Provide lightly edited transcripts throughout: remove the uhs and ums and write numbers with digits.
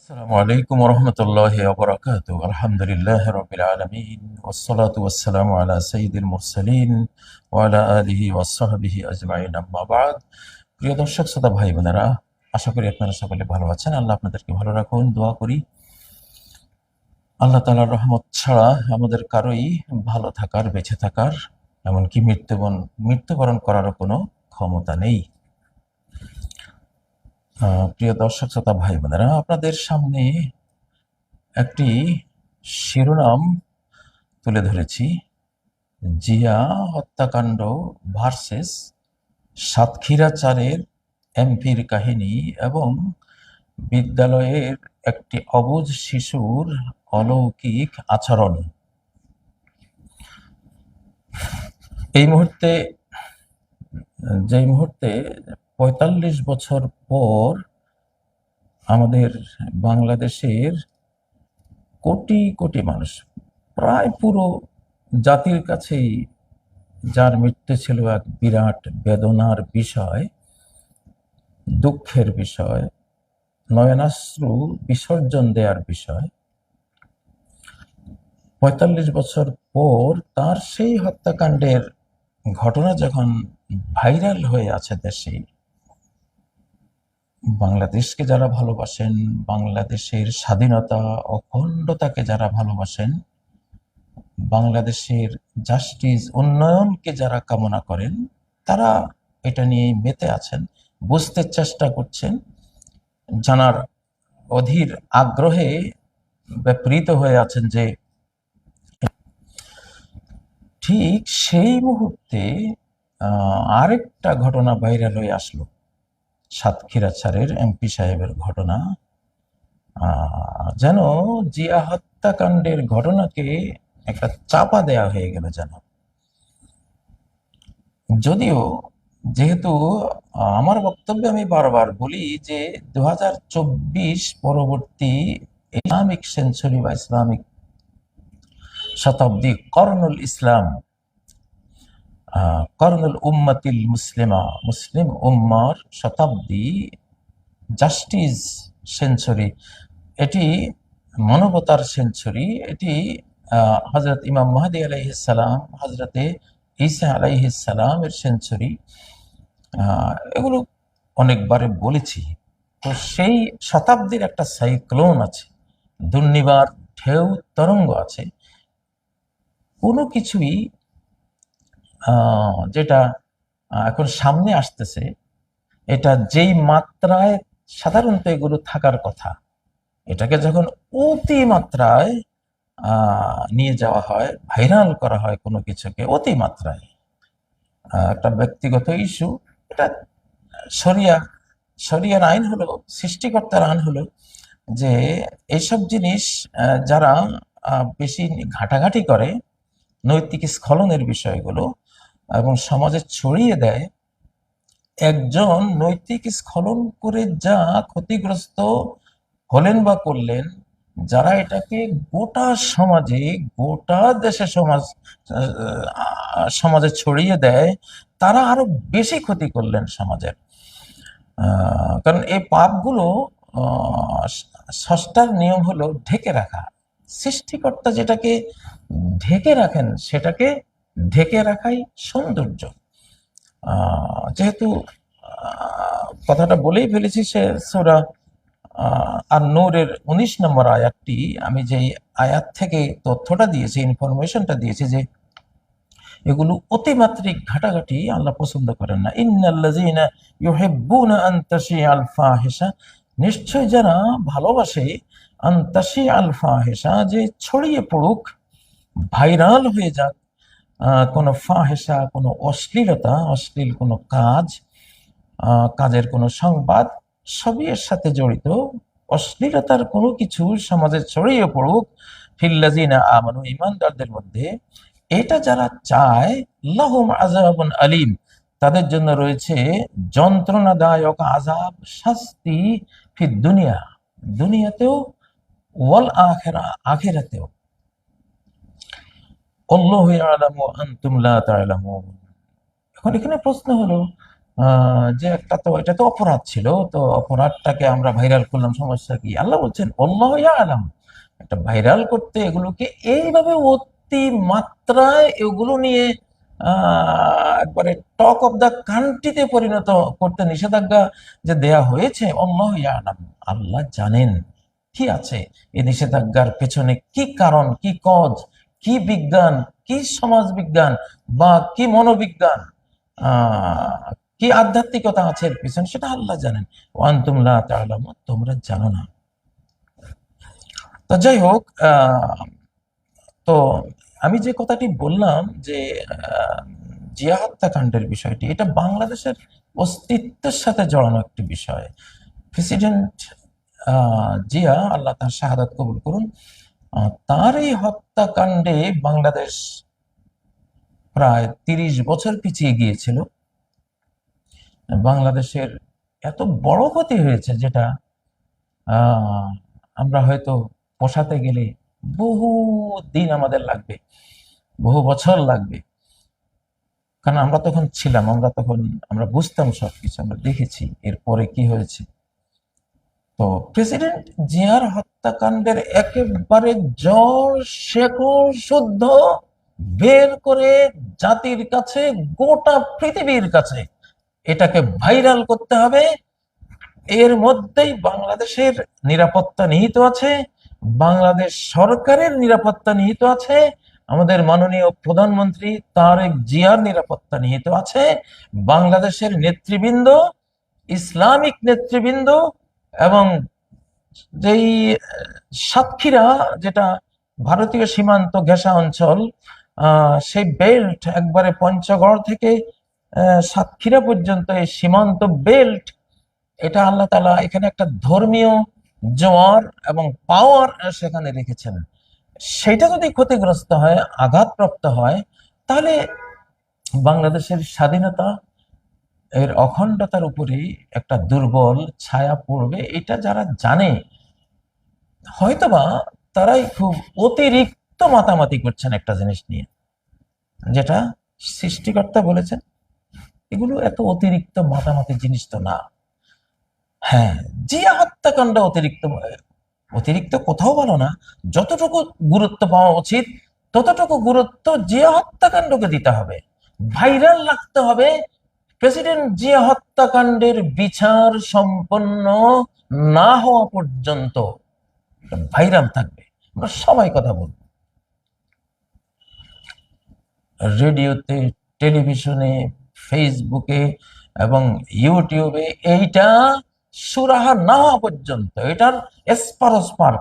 আসসালামু আলাইকুম রহমতুল্লাহি ওয়া বারাকাতুহু। আলহামদুলিল্লাহি রাব্বিল আলামিন ওয়াসসালাতু ওয়াসসালামু আলা সাইয়্যিদিল মুরসালিন ওয়া আলা আলিহি ওয়া সাহবিহি আজমাইন, আম্মা বা'দ। প্রিয় দর্শক শ্রোতা ভাই বোনেরা, আশা করি আপনারা সকলে ভালো আছেন। আল্লাহ আপনাদেরকে ভালো রাখুন, দোয়া করি। আল্লাহ তাআলার রহমত ছাড়া আমাদের কারোই ভালো থাকার, বেঁচে থাকার, এমনকি মৃত্যুবরণ করারও কোনো ক্ষমতা নেই। প্রিয় দর্শক শ্রোতা ভাই বোনেরা, আপনাদের সামনে একটি শিরোনাম তুলে ধরেছি, জিয়া হত্যাকাণ্ড ভার্সেস সাতক্ষীরাচারের এমপির কাহিনী এবং বিদ্যালয়ের একটি অবুঝ শিশুর অলৌকিক আচরণ। এই মুহূর্তে যেই মুহূর্তে ৪৫ বছর পর আমাদের বাংলাদেশের কোটি কোটি মানুষ, প্রায় পুরো জাতির কাছেই যার মৃত্যু ছিল এক বিরাট বেদনার বিষয়, দুঃখের বিষয়, নয়নাশ্রু বিসর্জন দেওয়ার বিষয়। ৪৫ বছর পর তার সেই হত্যাকাণ্ডের ঘটনা যখন ভাইরাল হয়ে আছে দেশে, বাংলাদেশকে যারা ভালোবাসেন, বাংলাদেশের স্বাধীনতা অখণ্ডতাকে যারা ভালোবাসেন, বাংলাদেশের জাস্টিস উন্নয়নকে যারা কামনা করেন, তারা এটা নিয়ে মেতে আছেন, বুঝতে চেষ্টা করছেন, জানার অধীর আগ্রহে ব্যাপৃত হয়ে আছেন যে ঠিক সেই মুহূর্তে আরেকটা ঘটনা ভাইরাল হয়ে আসলো, সাতক্ষীরাচারের এমপি সাহেবের ঘটনা। যেন জিয়া হত্যাকাণ্ডের ঘটনাকে একটা চাপা দেয়া হয়ে গেল যেন। যদিও যেহেতু আমার বক্তব্যে আমি বারবার বলি যে 2024 পরবর্তী ইসলামিক সেঞ্চুরি বা ইসলামিক শতাব্দী, কর্নুল ইসলাম, কর্নুল উম্মাতিল মুসলিমা, মুসলিম উম্মার শতাব্দী, জাস্টিস সেঞ্চুরি, এটি মানবতার সেঞ্চুরি, এটি হজরত ইমাম মাহদী আলাইহিস সালাম, হজরতে ঈসা আলাইহিস সালামের সেঞ্চুরি। এগুলো অনেকবারে বলেছি। তো সেই শতাব্দীর একটা সাইক্লোন আছে, দুর্নিবার ঢেউ তরঙ্গ আছে। কোনো কিছুই যেটা এখন সামনে আসতেছে, এটা যেই মাত্রায় সাধারণত এগুলো থাকার কথা, এটাকে যখন অতিমাত্রায় নিয়ে যাওয়া হয়, ভাইরাল করা হয় কোনো কিছুকে অতিমাত্রায়, একটা ব্যক্তিগত ইস্যু, এটা শরিয়া শরিয়ার আইন হলো, সৃষ্টিকর্তার আইন হলো যে এইসব জিনিস যারা বেশি ঘাটাঘাটি করে, নৈতিক স্খলনের বিষয়গুলো এবং সমাজে ছড়িয়ে দেয়, একজন নৈতিক স্খলন করে যা ক্ষতিগ্রস্ত হলেন বা করলেন, যারা এটাকে গোটা সমাজে, গোটা দেশে সমাজে ছড়িয়ে দেয়, তারা আরো বেশি ক্ষতি করলেন সমাজের। কারণ এই পাপগুলো, স্রষ্টার নিয়ম হলো ঢেকে রাখা। সৃষ্টিকর্তা যেটাকে ঢেকে রাখেন, সেটাকে ঢেকে রাখাই সৌন্দর্য। যেহেতু কথাটা বলেই ফেলেছি, সে সূরা আর নূরের 19 নম্বর আয়াতটি, আমি যেই আয়াত থেকে তথ্যটা দিয়েছি, ইনফরমেশনটা দিয়েছি, যে এগুলো অতিমাত্রিক ঘাটাঘাটি আল্লাহ পছন্দ করেন না। ইন্নাল্লাযীনা ইউহিব্বুনা আন তাশিআল ফাহিশা, নিশ্চয় যারা ভালোবাসে, আন তাশিআল ফাহিশা, যে ছড়িয়ে পড়ুক, ভাইরাল হয়ে যাক কোনো ফাহিশা, কোনো অশ্লীলতা, অশ্লীল কোনো কাজ, কাজের কোনো সংবাদ, সবই এর সাথে জড়িত। অশ্লীলতার কোনো কিছু সমাজে ছড়িয়ে পড়ুক, ফিল্লাযীনা আমানু, ঈমানদারদের মধ্যে, এটা যারা চায়, লাহুম আযাবুন আলীম, তাদের জন্য রয়েছে যন্ত্রণাদায়ক আযাব, শাস্তি, ফিদ দুনিয়া, দুনিয়াতেও, ওয়াল আখিরা, আখিরাতেও। আল্লাহু ইয়ালামু ওয়া আনতুম লা তা'লামুন। এখন এখানে প্রশ্ন হলো, যে একটা, তো এটা তো অপরাধ ছিল, তো অপরাধটাকে আমরা ভাইরাল করলাম, সমস্যা কি? আল্লাহ বলছেন আল্লাহ আলাম, একটা ভাইরাল করতে এগুলোকে এইভাবে অতি মাত্রায় এগুলো নিয়ে একবারে টক অফ দা কান্ট্রিতে পরিণত করতে নিষেধাজ্ঞা যে দেয়া হয়েছে, আল্লাহ আলাম, আল্লাহ জানেন কি আছে এই নিষেধাজ্ঞার পেছনে, কি কারণ, কি কজ, কি বিজ্ঞান, কি সমাজ বিজ্ঞান বা কি মনোবিজ্ঞান, আহ কি আধ্যাত্মিকতা আছে এর পিছনে, সেটা আল্লাহ জানেন। ওয়ান্তুম লা তা'লামুন, তোমরা জানো না। তো যাই হোক, তো আমি যে কথাটি বললাম যে জিয়া হত্যাকাণ্ডের বিষয়টি, এটা বাংলাদেশের অস্তিত্বের সাথে জড়ানো একটি বিষয়। প্রেসিডেন্ট জিয়া, আল্লাহ তার শাহাদাত কবুল করুন, তার এই হত্যাকাণ্ডে বাংলাদেশ প্রায় 30 বছর পিছিয়ে গিয়েছিল। বাংলাদেশের এত বড় ক্ষতি হয়েছে যেটা আহ, আমরা হয়তো পোষাতে গেলে বহু দিন আমাদের লাগবে, বহু বছর লাগবে। কারণ আমরা তখন ছিলাম, আমরা বুঝতাম সবকিছু, আমরা দেখেছি এরপরে কি হয়েছে। তো প্রেসিডেন্ট জিয়ার হত্যাকাণ্ডের একেবারে জড় শেকড় শুদ্ধ বের করে জাতির কাছে, গোটা পৃথিবীর কাছে এটাকে ভাইরাল করতে হবে। এর মধ্যেই বাংলাদেশের নিরাপত্তা নিহিত আছে, বাংলাদেশ সরকারের নিরাপত্তা নিহিত আছে, আমাদের মাননীয় প্রধানমন্ত্রী তারেক জিয়ার নিরাপত্তা নিহিত আছে, বাংলাদেশের নেতৃবৃন্দ, ইসলামিক নেতৃবৃন্দ, এবং যেই সাতক্ষীরা, যেটা ভারতীয় সীমান্ত ঘেঁষা অঞ্চল, সেই বেল্ট একবারে পঞ্চগড় থেকে সাতক্ষীরা পর্যন্ত এই সীমান্ত বেল্ট, এটা আল্লাহ তাআলা এখানে একটা ধর্মীয় জোয়ার এবং পাওয়ার সেখানে রেখেছেন। সেটা যদি ক্ষতিগ্রস্ত হয়, আঘাতপ্রাপ্ত হয়, তাহলে বাংলাদেশের স্বাধীনতা, এর অখণ্ডতার উপরে একটা দুর্বল ছায়া পড়বে। এটা যারা জানে, হয়তোবা তারাই খুব অতিরিক্ত মাতামাতি করছেন একটা জিনিস নিয়ে, যেটা সৃষ্টিকর্তা বলেছেন এগুলো এত অতিরিক্ত মাতামাতি জিনিস তো না। হ্যাঁ, জিয়া হত্যাকাণ্ড অতিরিক্ত, অতিরিক্ত কোথাও ভালো না। যতটুকু গুরুত্ব পাওয়া উচিত ততটুকু গুরুত্ব জিয়া হত্যাকাণ্ডকে দিতে হবে, ভাইরাল রাখতে হবে। প্রেসিডেন্ট জিয়া হত্যাকাণ্ডের বিচার সম্পন্ন না হওয়া পর্যন্ত ভাইরাল থাকবে। আমরা সবাই কথা বলবো, রেডিওতে, টেলিভিশনে, ফেসবুকে এবং ইউটিউবে, এইটা সুরাহা না হওয়া পর্যন্ত, এটার এসপার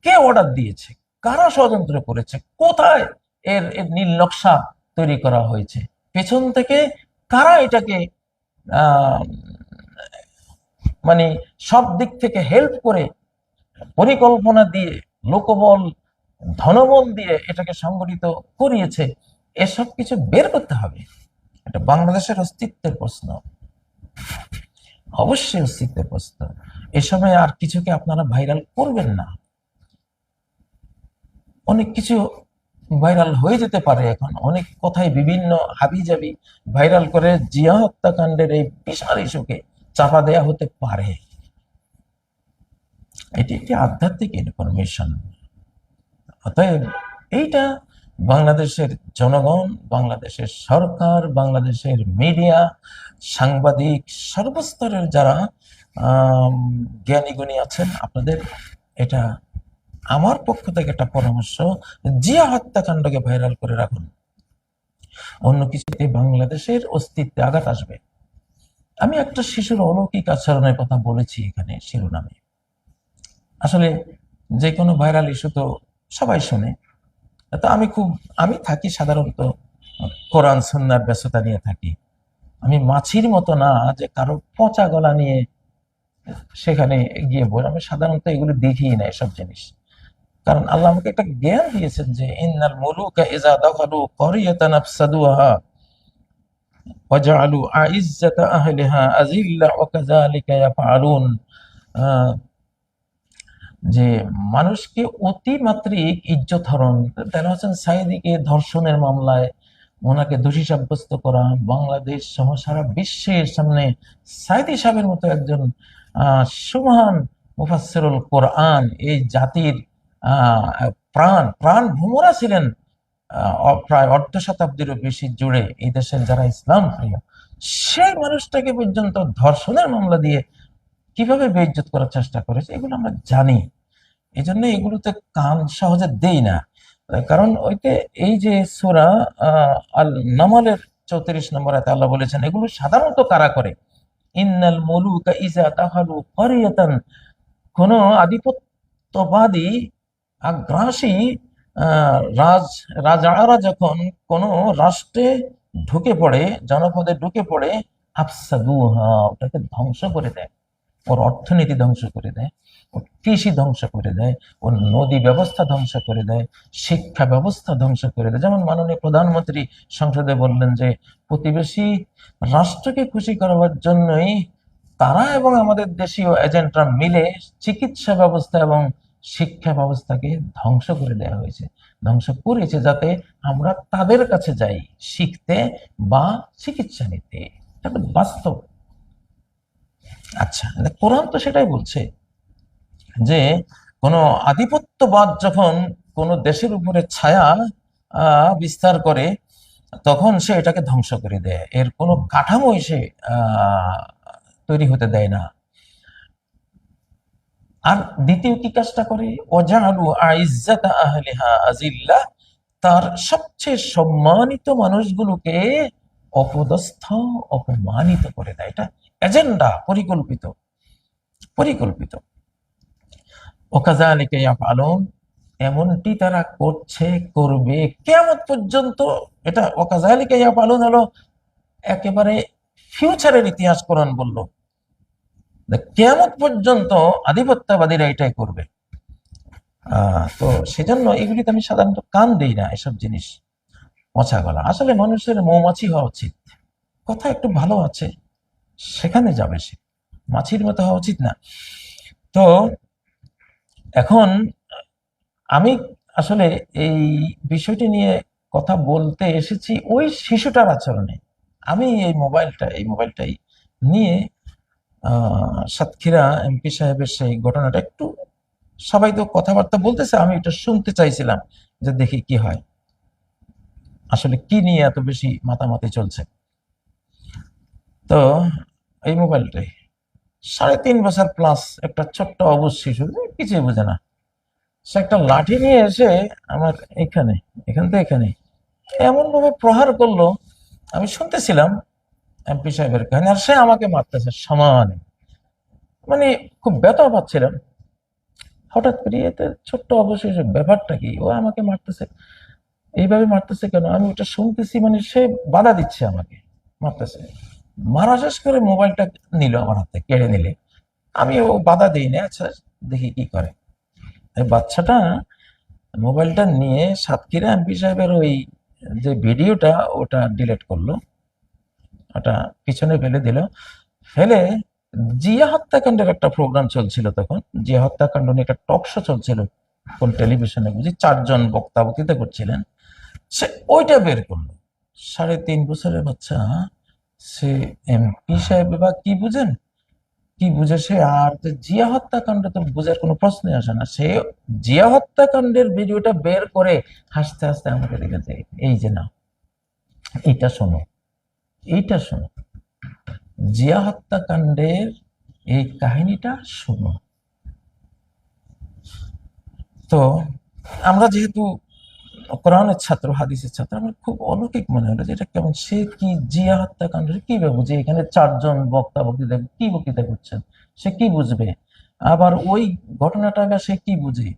কে অর্ডার দিয়েছে, কারা ষড়যন্ত্র করেছে, কোথায় এর এর নীল নকশা তৈরি করা হয়েছে, পেছন থেকে কারা এটাকে আহ মানে সব দিক থেকে হেল্প করে, পরিকল্পনা দিয়ে, লোকবল, ধনবল দিয়ে এটাকে সংগঠিত করিয়েছে, এসব কিছু বের করতে হবে। এটা বাংলাদেশের অস্তিত্বের প্রশ্ন, অবশ্যই অস্তিত্বের প্রশ্ন। এ সময় আর কিছুকে আপনারা ভাইরাল করবেন না। অনেক কিছু ভাইরাল হয়ে যেতে পারে, এখন অনেক কথাই বিভিন্ন হাবিজাবি ভাইরাল করে জিয়া হত্যাকাণ্ডের এই বিশাল ইস্যুকে চাপা দেয়া হতে পারে। এটি একটি আধ্যাত্মিক ইনফরমেশন। অতএব এইটা বাংলাদেশের জনগণ, বাংলাদেশের সরকার, বাংলাদেশের মিডিয়া, সাংবাদিক, সর্বস্তরের যারা জ্ঞানী গুণী আছেন, আপনাদের এটা আমার পক্ষ থেকে একটা পরামর্শ, জিয়া হত্যাকাণ্ডকে ভাইরাল করে রাখুন। অন্য কিছুতে বাংলাদেশের অস্তিত্বে আঘাত আসবে। আমি একটা শিশুর অলৌকিক আচরণের কথা বলেছি এখানে শিরোনামে। আসলে যে কোনো ভাইরাল ইস্যু তো সবাই শুনে। তো আমি থাকি সাধারণত কোরআন সুন্নাহর ব্যস্ততা নিয়ে থাকি। আমি মাছির মতো না যে কারো পচা গলা নিয়ে সেখানে গিয়ে বলি। আমি সাধারণত এগুলো দেখি না এসব জিনিস। কারণ আল্লাহ আমাকে একটা জ্ঞান দিয়েছেন যে ইন্নাল মুলুকা ইযা দাখালু ক্বরিয়াতান আফসাদুহা ওয়া জাআলু আইজ্জাতা আহলিহা আযিল্লা ওয়া কাযালিকা ইয়াফআলুন। যে মানুষকে অতিমাত্রিক ইজ্জত হরণ, দেলোয়ার হোসেন সাঈদীকে ধর্ষণের মামলায় ওনাকে দোষী সাব্যস্ত করা, বাংলাদেশ সহ সারা বিশ্বের সামনে সাইদি সাহেবের মতো একজন সুমহান মুফাসসিরুল কোরআন, এই জাতির আহ প্রাণ প্রাণ ভ্রমরা ছিলেন প্রায় অর্ধ শতাব্দীরও বেশি জুড়ে এই দেশের যারা ইসলাম প্রিয়, সেই মানুষটাকে পর্যন্ত ধর্ষণের মামলা দিয়ে কিভাবে বেইজ্জত করার চেষ্টা করেছে এগুলো আমরা জানি। এই জন্য এগুলোতে কান সহজে দেই না। কারণ ওইতে এই যে সূরা আল নামলের 34 নম্বর আয়াতে আল্লাহ বলেছেন এগুলো সাধারণত কারা করে, ইন্নাল মুলুকা ইজা দাখালু ক্বরিয়াতান, কোন আধিপত্যবাদী আগ্রাসী রাজারা যখন কোন রাষ্ট্রে ঢুকে পড়ে, জনপদে ঢুকে পড়ে, আফসাদুহা, ওটাকে ধ্বংস করে দেয়, ওর অর্থনীতি ধ্বংস করে দেয়, ওর কৃষি ধ্বংস করে দেয়, ওর নদী ব্যবস্থা ধ্বংস করে দেয়, শিক্ষা ব্যবস্থা ধ্বংস করে দেয়। যেমন মাননীয় প্রধানমন্ত্রী সংসদে বললেন যে প্রতিবেশী রাষ্ট্রকে খুশি করবার জন্যই তারা এবং আমাদের দেশীয় এজেন্টরা মিলে চিকিৎসা ব্যবস্থা এবং শিক্ষা ব্যবস্থাকে ধ্বংস করে দেওয়া হয়েছে, ধ্বংস করেছে, যাতে আমরা তাদের কাছে যাই শিখতে বা চিকিৎসা নিতে। এটা তো বাস্তব। আচ্ছা, কোরআন তো সেটাই বলছে যে কোনো আধিপত্যবাদ যখন কোনো দেশের উপরে ছায়া বিস্তার করে তখন সে এটাকে ধ্বংস করে দেয়, এর কোনো কাঠামোই সে তৈরি হতে দেয় না। আর দ্বিতীয় কি কাজটা করে, ওয়াজআলু আইজ্জাতা আহলিহা আযিল্লাহ, তার সবচেয়ে সম্মানিত মানুষগুলোকে অপদস্থ, অপমানিত করে দেয়। এটা এজেন্ডা, পরিকল্পিত পরিকল্পিত। ওয়াকাযালিকা ইয়াফআলুন, এমনটি তারা করছে, করবে কিয়ামত পর্যন্ত। এটা ওয়াকাযালিকা ইয়াফআলুন হলো একেবারে ফিউচারের ইতিহাস, কোরআন বলল কিয়ামত পর্যন্ত আধিপত্যবাদীরা এটাই করবে। তো সেজন্য এগুলিতে আমি সাধারণত কান দেই না, এসব জিনিস মশা গলা। আসলে মানুষের মৌমাছি হওয়া উচিত, কথা একটু ভালো আছে সেখানে যাবে, সে মাছির মতো হওয়া উচিত না। তো এখন আমি আসলে এই বিষয়টি নিয়ে কথা বলতে এসেছি ওই শিশুটার আচরণে। আমি এই মোবাইলটাই নিয়ে সাতক্ষীরা এমপি সাহেবের সেই ঘটনাটা একটু, সবাই তো কথাবার্তা বলতেছে, আমি এটা শুনতে চাইছিলাম যে দেখি কি হয়, আসলে কি নিয়ে এত বেশি মাতামাতি চলছে। তো এই মোবাইলটাই 3.5 বছর প্লাস একটা ছোট্ট অবুঝ শিশু, কিছুই বোঝে না, সে একটা লাঠি নিয়ে এসে আমার এখান থেকে এখানে এমন ভাবে প্রহার করলো, আমি শুনতেছিলাম এমপি সাহেবের কাহিনী, আর সে আমাকে মারতেছে সমানে, মানে খুব ব্যথা পাচ্ছিলাম। হঠাৎ করে এতে ছোট্ট অবশেষে ব্যাপারটা কি, ও আমাকে মারতেছে, এইভাবে মারতেছে কেন, আমি ওটা শুনতেছি, মানে সে বাধা দিচ্ছে আমাকে, মারতেছে। মারা শেষ করে মোবাইলটা নিল আমার হাতে, কেড়ে নিলে আমি ও বাধা দিই না, আচ্ছা দেখি কি করে। এই বাচ্চাটা মোবাইলটা নিয়ে সাতক্ষীরা এমপি সাহেবের ওই যে ভিডিওটা ওটা ডিলিট করলো, ওটা পিছনে ফেলে দিল, ফেলে জিয়া হত্যাকাণ্ডের একটা প্রোগ্রাম চলছিল তখন, জিয়া হত্যাকাণ্ড নিয়ে একটা টক শো চলছিল কোন টেলিভিশনে বুঝি, 4 জন বক্তা বক্তৃতা করছিলেন, সে ওইটা বের করলো। 3.5 বছরের বাচ্চা, সে এমপি সাহেব বা কি বুঝেন, কি বুঝে সে, আর জিয়া হত্যাকাণ্ড তো বোঝার কোনো প্রশ্নই আসে না। সে জিয়া হত্যাকাণ্ডের ভিডিওটা বের করে হাসতে হাসতে আমাকে দেখেছে, এই যে না, এইটা শোনো, এইটা শোনো, জিয়া হত্যাকাণ্ডের এই কাহিনীটা শোনো। তো আমরা যেহেতু কোরআনের ছাত্র, হাদিসের ছাত্র, আমার খুব অলৌকিক মনে হলো যে এটা কেমন, সে কি জিয়া হত্যাকাণ্ড কি বুঝে, এখানে 4 জন বক্তা বক্তৃতা কি বক্তৃতা করছেন, সে কি বুঝবে, আবার ওই ঘটনাটা সে কি বুঝে,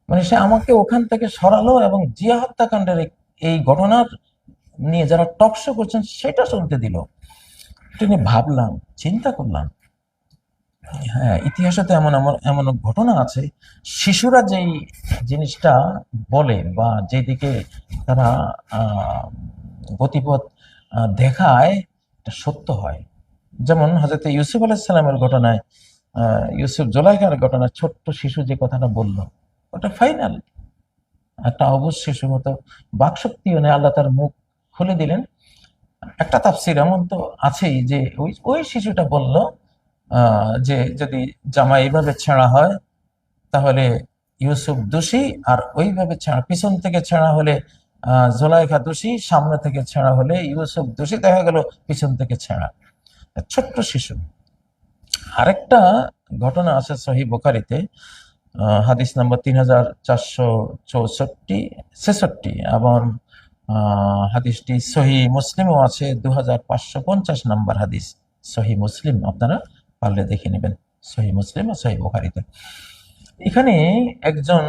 মানে সে আমাকে ওখান থেকে সরালো এবং জিয়া হত্যাকাণ্ডের এই ঘটনার নিয়ে যারা টক শো করছেন সেটা শুনতে দিল। এটা নিয়ে ভাবলাম, চিন্তা করলাম, হ্যাঁ ইতিহাসে তো এমন এমন এমন ঘটনা আছে, শিশুরা যেই জিনিসটা বলে বা যেদিকে তারা গতিপথ দেখায় এটা সত্য হয়। যেমন হযরত ইউসুফ আলাইহিস সালামের ঘটনায়, ইউসুফ জুলাইখার ঘটনায় ছোট্ট শিশু যে কথাটা বললো ওটা ফাইনাল, একটা অবুঝ শিশুর মতো বাকশক্তিও নেই, আল্লাহ তার মুখ খুলে দিলেন। একটা তাফসীর এমন তো আছেই যে ওই ওই শিশুটা বলল যে যদি জামা এইভাবে ছেঁড়া হয় তাহলে ইউসুফ দোষী, আর ওইভাবে ছেঁড়া পিছন থেকে ছেঁড়া হলে জোলাইখা দোষী, সামনে থেকে ছেঁড়া হলে ইউসুফ দোষী, দেখা গেল পিছন থেকে ছেঁড়া। ছোট্ট শিশু। আরেকটা ঘটনা আছে সহিহ বুখারীতে, হাদিস নাম্বার 3464-66, এবং হাদিসটি সহিহ মুসলিমও আছে, 2550 নম্বর হাদিস। সহিহ মুসলিম আপনারা পারলে দেখে নেবেন, সহিহ মুসলিম ও সহিহ বুখারীতে। এখানে একজন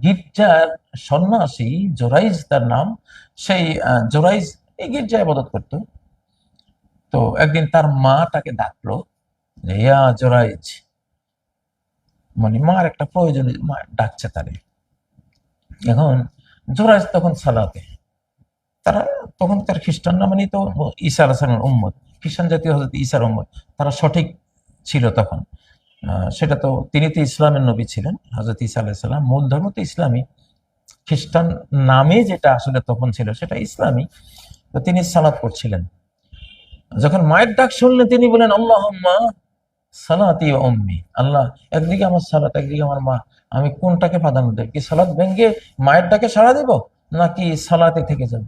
গির্জার সন্ন্যাসী, জোরাইজ তার নাম, সেই জোরাইজ এই গির্জায় ইবাদত করত। তো একদিন তার মা তাকে ডাকলো, ইয়া জোরাইজ, মানে মার একটা প্রয়োজন, মা ডাকছে তারে। এখন জোরাইজ তখন সালাতে, তারা তখনকার খ্রিস্টানরা মানে তো ঈসা আলাইহিস সালামের উম্মত, খ্রিস্টান জাতীয় হযরত ঈসার উম্মত, তারা সঠিক ছিল তখন। সেটা তো তিনি তো ইসলামের নবী ছিলেন, হযরত ঈসা আলাইহিস সালাম। মূল ধর্ম তো ইসলামী, খ্রিস্টান নামে যেটা আসলে তখন ছিল সেটা ইসলামী। তো তিনি সালাত করছিলেন, যখন মায়ের ডাক শুনলেন তিনি বলেন, আল্লাহুম্মা সালাতি ওয়া উম্মি, আল্লাহ একদিকে আমার সালাত, একদিকে আমার মা, আমি কোনটাকে প্রাধান্য দেব? কি সালাত ভেঙ্গে মায়ের ডাকে সাড়া দেব, নাকি সালাতে থেকে যাব?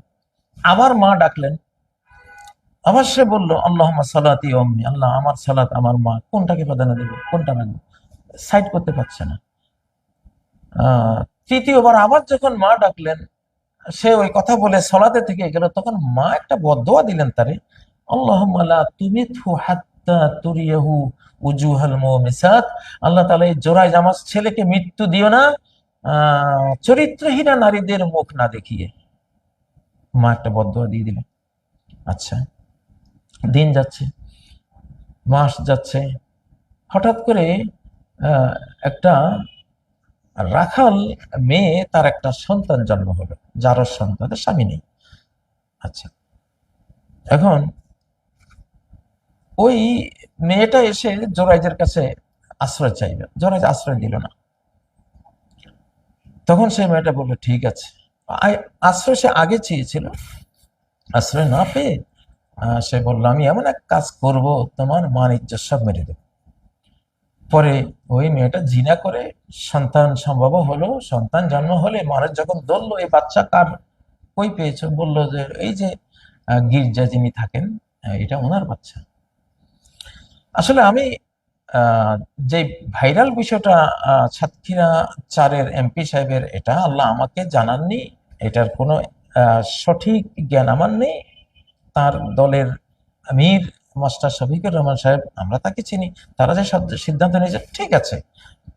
আবার মা ডাকলেন, আবার সে বললো, আল্লাহুম্মা সালাতি ওয়া উম্মি, আল্লাহ আমার সালাত, আমার মা, কোনটাকে প্রাধান্য দেব, কোনটা রাখবো? সাইড করতে পারছে না। তৃতীয়বার আবার যখন মা ডাকলেন, সে ওই কথা বলে সলাতে থেকে গেল, তখন মা একটা বদদোয়া দিলেন তারে, আল্লাহুম্মা লা তুমিতহু হাত্তা তুরিয়াহু উজুহাল মুমিসাত, আল্লাহ তাআলা এই জোরাইজ আমার ছেলেকে মৃত্যু দিও না চরিত্রহীনা নারীদের মুখ না দেখিয়ে। মা একটা বদদোয়া দিয়ে দিলেন। আচ্ছা, দিন যাচ্ছে, মাস যাচ্ছে, হঠাৎ করে একটা রাখাল মেয়ে, তার একটা সন্তান জন্ম হলো, জারজ সন্তান, তার স্বামী নেই। আচ্ছা, এখন ওই মেয়েটা এসে জোরাইজের কাছে আশ্রয় চাইল, জোরাইজ আশ্রয় দিল না। তখন সেই মেয়েটা বললো, ঠিক আছে। আশ্রয় সে আগে চেয়েছিল, আশ্রয় না পেয়ে সে বললো, আমি এমন এক কাজ করব, তোমার মান ইজ্জত সব মেরে দেব। পরে ওই মেয়েটা জিনা করে সন্তান সম্ভব হলো। সন্তান জন্ম হলে মানুষ যখন ধরলো, এই বাচ্চা কার, কই পেয়েছো? বললো যে এই যে গির্জা যিনি থাকেন, এটা ওনার বাচ্চা। আসলে আমি যে ভাইরাল বিষয়টা, সাতক্ষীরা 4-এর এমপি সাহেবের, এটা আল্লাহ আমাকে জানাননি, এটার কোনো সঠিক জ্ঞান আমার নেই। তার দলের আমির মাস্টার শফিকুর রহমান সাহেব, আমরা তাকে চিনি, তারা যে সিদ্ধান্ত নিয়েছে ঠিক আছে,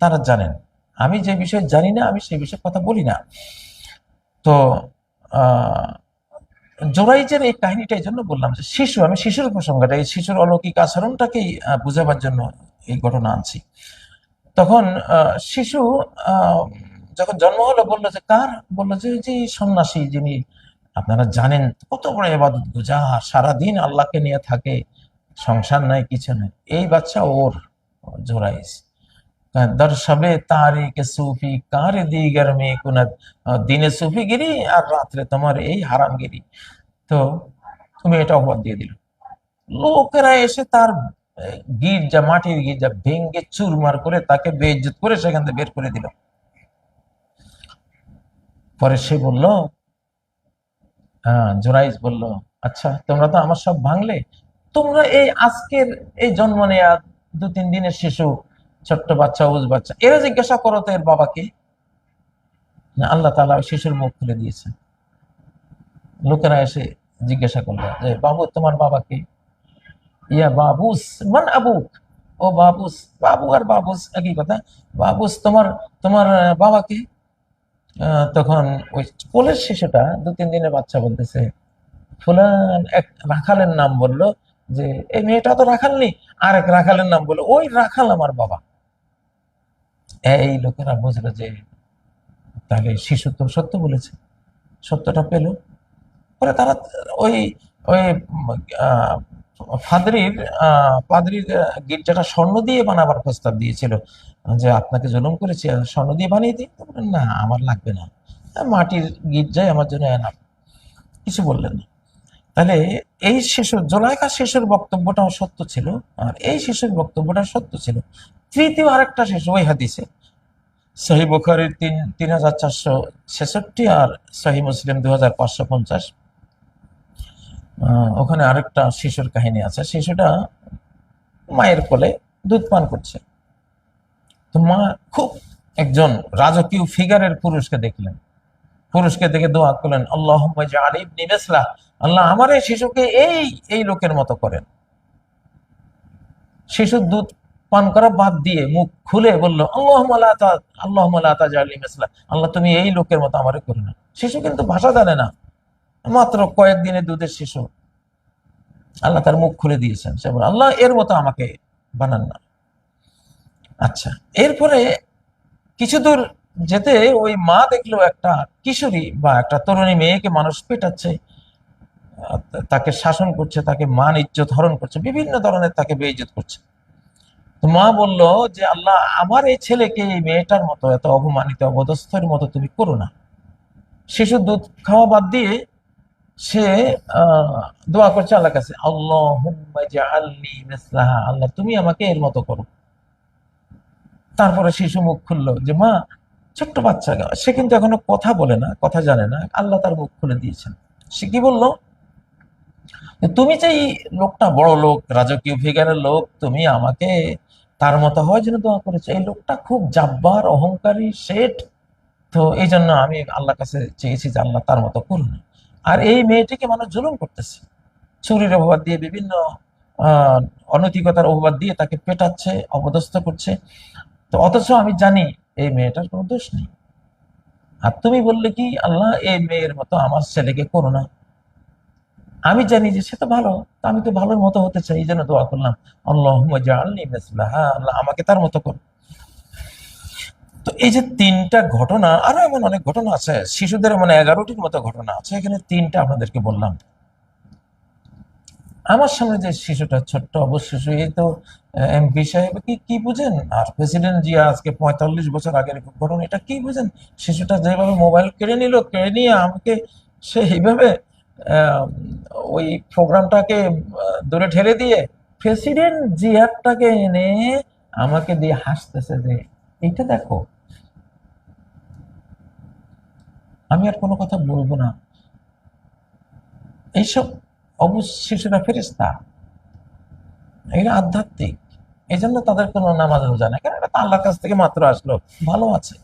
তারা জানেন। আমি যে বিষয়ে জানি না, আমি সেই বিষয়ে কথা বলি না। তো জোরাইজের এই কাহিনীটা এই জন্য বললাম যে শিশু, আমি শিশুর প্রসঙ্গটা, এই শিশুর অলৌকিক আচরণটাকেই বুঝাবার জন্য এই ঘটনা আনছি। তখন শিশু যখন জন্ম হলো, বললো যে কার? বললো যে যে সন্ন্যাসী, যিনি আপনারা জানেন কত বড় ইবাদত গুজার, সারাদিন আল্লাহকে নিয়ে থাকে, সংসার নাই, কিছু নাই। এই বাচ্চা ওর, জোরাইজ। দর্শবে তারিকে সুফি কার দিগার মে কুনাত, দিনে সুফিগিরি আর রাত্রে তোমার এই হারামগিরি। তো তুমি এটা অপবাদ দিয়ে দিল। লোকেরা এসে তার গির্জা, মাটির গির্জা ভেঙ্গে চুরমার করে তাকে বেইজ্জত করে সেখান থেকে বের করে দিল। পরে সে বলল, জোরাইজ বলল, আচ্ছা তোমরা তো আমার সব ভাঙলে, তোমরা এই আজকের এই জন্ম নেয়া 2-3 দিনের শিশু, ছোট্ট বাচ্চা, উজ বাচ্চা, এরা জিজ্ঞাসা করো তো এর বাবাকে। আল্লাহ তাআলা ওই শিশুর মুখ খুলে দিয়েছে। লোকেরা এসে জিজ্ঞাসা করলো যে বাবু, তোমার বাবাকে? ইয়া বাবুস মান আবুক, ও বাবুস, বাবু আর বাবুস একই কথা। বাবুস, তোমার তোমার বাবাকে? তখন ওই কোলের শিশুটা, 2-3 দিনের বাচ্চা বলতেছে, ফুলান, এক রাখালের নাম বললো, যে এই মেয়েটা তো রাখাল নেই, আর এক রাখালের নাম বললো, ওই রাখাল আমার বাবা। এই লোকেরা বুঝলো যে তাহলে শিশু তো সত্য বলেছে, সত্যটা পেল। পরে তারা ওই ওই আহ, পাদ্রির গির্জাটা স্বর্ণ দিয়ে বানাবার প্রস্তাব দিয়েছিল, যে আপনাকে জুলুম করেছি, স্বর্ণ দিয়ে বানিয়ে দিই। না, আমার লাগবে না, মাটির গির্জায় আমার জন্য এনাফ। কিছু বললেন না। তাহলে এই শিশু জোলাইখা শিশুর বক্তব্যটাও সত্য ছিল, আর এই শিশুর বক্তব্যটা সত্য ছিল। তৃতীয় আরেকটা শিশু ওই হাদিসে সহিহ বুখারীর 3466 আর সহিহ মুসলিম 2550, ওখানে আরেকটা শিশুর কাহিনী আছে। শিশুটা মায়ের কোলে দুধ পান করছে। তো মা খুব একজন রাজকীয় ফিগারের পুরুষকে দেখলেন, পুরুষকে দেখে দোয়া করলেন, আল্লাহুম্মা জাআল ইবনি মিসলাহ, আল্লাহ আমার এই শিশুকে এই এই লোকের মতো করেন। শিশু দুধ পান করা বাদ দিয়ে মুখ খুলে বলল, আল্লাহুম্মা লা তাজআলনি মিসলাহ, আল্লাহ তুমি এই লোকের মতো আমারে করো না। শিশু কিন্তু ভাষা জানে না, মাত্র কয়েকদিনের দুধের শিশু। আল্লাহ তার মুখ খুলে দিয়েছেন, সে বলে আল্লাহ এর মতো আমাকে বানান না। আচ্ছা, এরপরে কিছু দূর যেতে ওই মা দেখলো একটা কিশোরী বা একটা তরুণী মেয়েকে মানুষ পেটাচ্ছে, তাকে শাসন করছে, তাকে মান ইজ্জত হরণ করছে, বিভিন্ন ধরনের তাকে বেইজ্জত করছে। তো মা বলল যে আল্লাহ আমার এই ছেলেকে এই মেয়েটার মতো এত অপমানিত অবদস্থের মতো তুমি করো না। শিশু দুধ খাওয়া বাদ দিয়ে সে দোয়া করছে আল্লাহর কাছে, আল্লাহুম্মা জাআলনি মিসলাহা, আল্লাহ তুমি আমাকে এর মতো করো। তারপরে শিশু মুখ খুললো যে মা, ছোট্ট বাচ্চা, সে কিন্তু এখনো কথা বলে না, কথা জানে না, আল্লাহ তার মুখ খুলে দিয়েছেন। সে কি বললো, তুমি যে এই লোকটা বড় লোক, রাজকীয় ফিগারের লোক, তুমি আমাকে তার মতো হয় যেন দোয়া করেছে। এই লোকটা খুব জাব্বার, অহংকারী, শেঠ। তো এই জন্য আমি আল্লাহর কাছে চেয়েছি যে আল্লাহ তার মতো করুন। আর এই মেয়েটিকে মানুষ জুলুম করতেছে, চুরির অপবাদ দিয়ে, বিভিন্ন আহ অনৈতিকতার অপবাদ দিয়ে তাকে পেটাচ্ছে, অপদস্থ করছে। তো অথচ আমি জানি এই মেয়েটার কোনো দোষ নেই। আর তুমি বললে কি আল্লাহ এই মেয়ের মতো আমার ছেলেকে করো না। আমি জানি যে সে তো ভালো, তো আমি তো ভালোর মতো হতে চাই, এই জন্য দোয়া করলাম, আল্লাহুম্মা জাআলনি মিসলাহা, আল্লাহ আমাকে তার মতো করো। তো এই যে তিনটা ঘটনা, আরো এমন অনেক ঘটনা আছে, শিশুদের মানে 11টির মতো ঘটনা আছে, এখানে তিনটা আপনাদেরকে বললাম। আমার সামনে যে শিশুটা ছোট্ট অবশ্য শিশু, এই তো এমপি সাহেব কি কি বুঝেন, আর প্রেসিডেন্ট জিয়া আজকে 45 বছর আগের ঘটনা, এটা কি বুঝেন? শিশুটা যেভাবে মোবাইল কেড়ে নিল, কেড়ে নিয়ে আমাকে সে এইভাবে আহ, ওই প্রোগ্রামটাকে দূরে ঠেলে দিয়ে প্রেসিডেন্ট জিয়ারটাকে এনে আমাকে দিয়ে হাসতেছে যে এইটা দেখো। আমি আর কোনো কথা বলবো না। এইসব অবশ্য শিশুরা ফেরেশতা, এরা আধ্যাত্মিক, এই জন্য তাদের কোনো নামাজ রোজা নাই, কারণ এটা তো আল্লাহর কাছ থেকে মাত্র আসলো, ভালো আছে,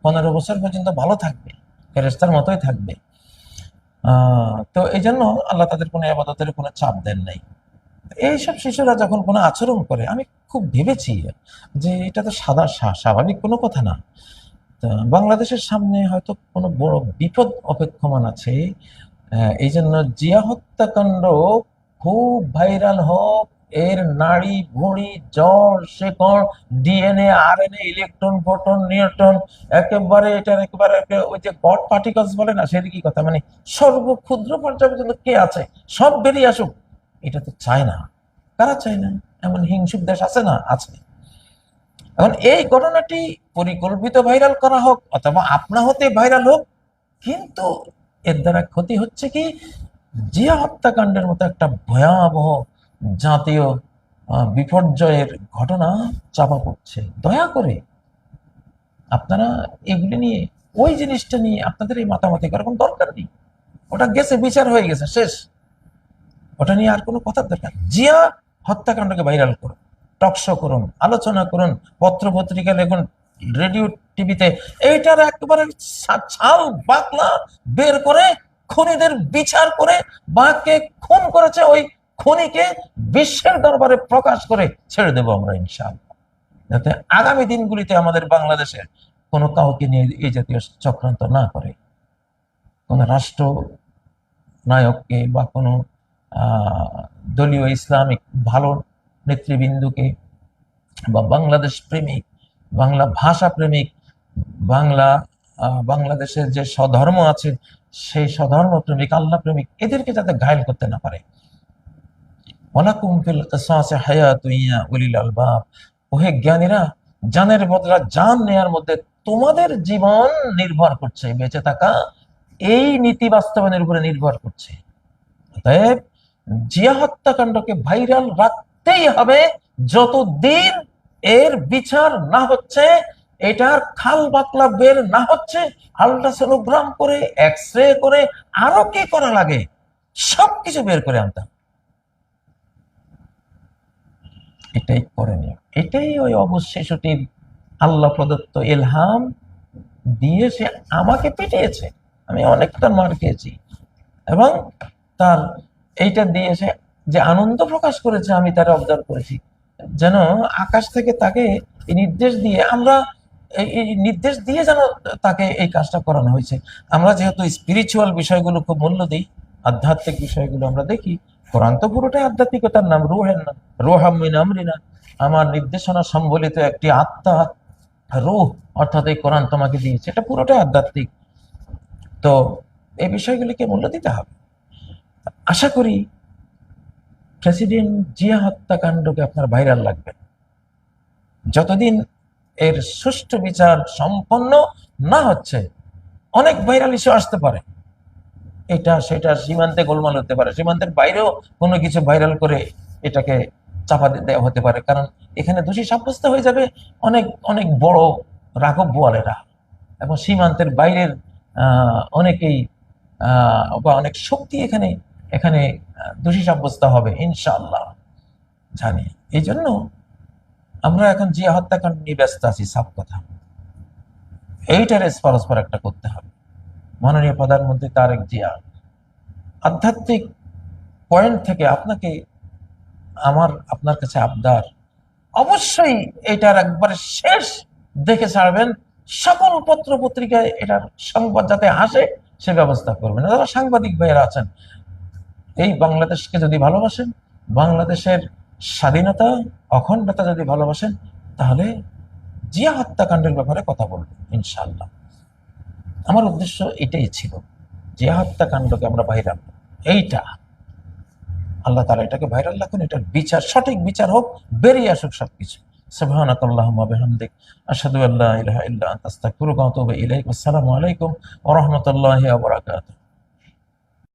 15 বছর পর্যন্ত ভালো থাকবে, ফেরেশতার মতোই থাকবে। তো এই জন্য আল্লাহ তাদের কোনো ইবাদতের কোনো চাপ দেন নাই। এইসব শিশুরা যখন কোনো আচরণ করে, আমি খুব ভেবেছি যে এটা তো স্বাভাবিক কোনো কথা না। তো বাংলাদেশের সামনে হয়তো কোনো বড় বিপদ অপেক্ষমান আছে। এই জন্য জিয়া হত্যাকাণ্ড খুব ভাইরাল হোক, এর নাড়ি ভুঁড়ি জ্বর শেকড় DNA RNA electron proton neutron একেবারে এটার একেবারে ওই যে গড পার্টিকলস বলে না, সেদিকে কথা, মানে সর্বক্ষুদ্র পর্যায়ে পর্যন্ত কে আছে সব বেরিয়ে আসুক, এটা তো চায় না। কারা চায় না? এমন হিংসুক দেশ আছে না? আছে। এখন এই ঘটনাটি পরিকল্পিত ভাইরাল করা হোক অথবা আপনা হতে ভাইরাল হোক, কিন্তু এর দ্বারা ক্ষতি হচ্ছে কি, জিয়া হত্যাকাণ্ডের মতো একটা ভয়াবহ জাতীয় বিপর্যয়ের ঘটনা চাপা পড়ছে। দয়া করে আপনারা এগুলি নিয়ে, ওই জিনিসটা নিয়ে আপনাদের এই মাতামাতি করার কোনো দরকার নেই। ওটা গেছে, বিচার হয়ে গেছে, শেষ। ওটা নিয়ে আর কোনো কথার দরকার। জিয়া হত্যাকাণ্ডকে ভাইরাল করুন, টকশো করুন, আলোচনা করুন, পত্র পত্রিকা লিখুন, রেডিও টিভিতে এইটার একেবারে ছাল বাকলা বের করে খুনিদের বিচার করে, বাকে খুন করেছে ওই খুনিকে বিশ্বের দরবারে প্রকাশ করে ছেড়ে দেবো আমরা ইনশাআল্লাহ, যাতে আগামী দিনগুলিতে আমাদের বাংলাদেশে কোনো কাউকে নিয়ে এই জাতীয় চক্রান্ত না করে, কোনো রাষ্ট্র নায়ককে বা কোনো দলীয় ইসলামিক ভালো নেতৃবৃন্দকে বা বাংলাদেশ প্রেমিক, বাংলা ভাষা প্রেমিক, বাংলা বাংলাদেশের যে স্বধর্ম আছে সেই স্বধর্ম প্রেমিক, আল্লাহ প্রেমিক, এদেরকে যাতে ঘায়েল করতে না পারে। ওয়ালাকুম ফিল কিসাসি হায়াতুন ইয়া উলিল আলবাব, ওহে জ্ঞানীরা, জানের বদলা জান নেয়ার মধ্যে তোমাদের জীবন নির্ভর করছে, বেঁচে থাকা এই নীতি বাস্তবায়নের উপরে নির্ভর করছে। অতএব জিয়া হত্যাকাণ্ডকে ভাইরাল রাখতেই হবে যতদিন এর বিচার না হচ্ছে, এটার খাল বাকলা বের না হচ্ছে, আল্ট্রাসোনোগ্রাম করে, এক্স রে করে, আরো কি করা লাগে সবকিছু বের করে আনতাম। এটাই করণীয়, এটাই ওই অবুজ শিশুটির আল্লাহ প্রদত্ত ইলহাম দিয়ে সে আমাকে পিটিয়েছে। আমি অনেকটা মার খেয়েছি এবং তার এইটা দিয়ে সে যে আনন্দ প্রকাশ করেছে আমি তার অবজার্ভ করেছি, যেন আকাশ থেকে তাকে এই নির্দেশ দিয়ে আমরা এই নির্দেশ দিয়ে যেন তাকে এই কাজটা করানো হয়েছে। আমরা যেহেতু স্পিরিচুয়াল বিষয়গুলো খুব মূল্য দিই, আধ্যাত্মিক বিষয়গুলো আমরা দেখি, কোরআন তো পুরোটাই আধ্যাত্মিকতার নাম, রুহের নাম, রুহাম মিন আমরিনা, আমার নির্দেশনা সম্বলিত একটি আত্মা, রুহ, অর্থাৎ এই কোরআন তোমাকে দিয়েছে, এটা পুরোটাই আধ্যাত্মিক। তো এই বিষয়গুলিকে মূল্য দিতে হবে। আশা করি প্রেসিডেন্ট জিয়া হত্যাকাণ্ডকে আপনার ভাইরাল লাগবে। যতদিন এর সুষ্ঠু বিচার সম্পন্ন না হচ্ছে, অনেক ভাইরাল ইস্যু আসতে পারে, এটা সেটা সীমান্তে গোলমাল হতে পারে, সীমান্তের বাইরেও কোনো কিছু ভাইরাল করে এটাকে চাপা দেওয়া হতে পারে, কারণ এখানে দোষী সাব্যস্ত হয়ে যাবে অনেক অনেক বড় রাঘব বোয়ালেরা, এবং সীমান্তের বাইরের অনেকেই বা অনেক শক্তি এখানে এখানে দোষী সাব্যস্ত হবে ইনশাআল্লাহ, জানি। এই জন্য আমরা এখন জিয়া হত্যাকাণ্ড নিয়ে ব্যস্ত আছি, সাফ কথা, এইটার পরস্পর একটা করতে হবে। মাননীয় প্রধানমন্ত্রী তারেক জিয়া, আধ্যাত্মিক পয়েন্ট থেকে আপনাকে আপনার কাছে আবদার, অবশ্যই এটার একবারে শেষ দেখে ছাড়বেন, সকল পত্র পত্রিকায় এটার সংবাদ যাতে আসে সে ব্যবস্থা করবেন। যারা সাংবাদিক ভাইয়েরা আছেন, এই বাংলাদেশকে যদি ভালোবাসেন, বাংলাদেশের স্বাধীনতা অখণ্ডতা যদি ভালোবাসেন, তাহলে জিয়া হত্যাকাণ্ডের ব্যাপারে কথা বলবেন ইনশাআল্লাহ। আমার উদ্দেশ্য এটাই ছিল, জিয়া হত্যাকাণ্ডকে আমরা ভাইরাল, এইটা আল্লাহ তাআলা এটাকে ভাইরাল রাখুন, এটার বিচার, সঠিক বিচার হোক, বেরিয়ে আসুক সবকিছু। সুবহানাকাল্লাহুম্মা বিহামদিক, আশহাদু আল্লা ইলাহা ইল্লা আনতা, আস্তাগফিরুকা ওয়া আতুবু ইলাইক। আসসালামু আলাইকুম ওয়া রাহমাতুল্লাহি ওয়া বারাকাতুহু।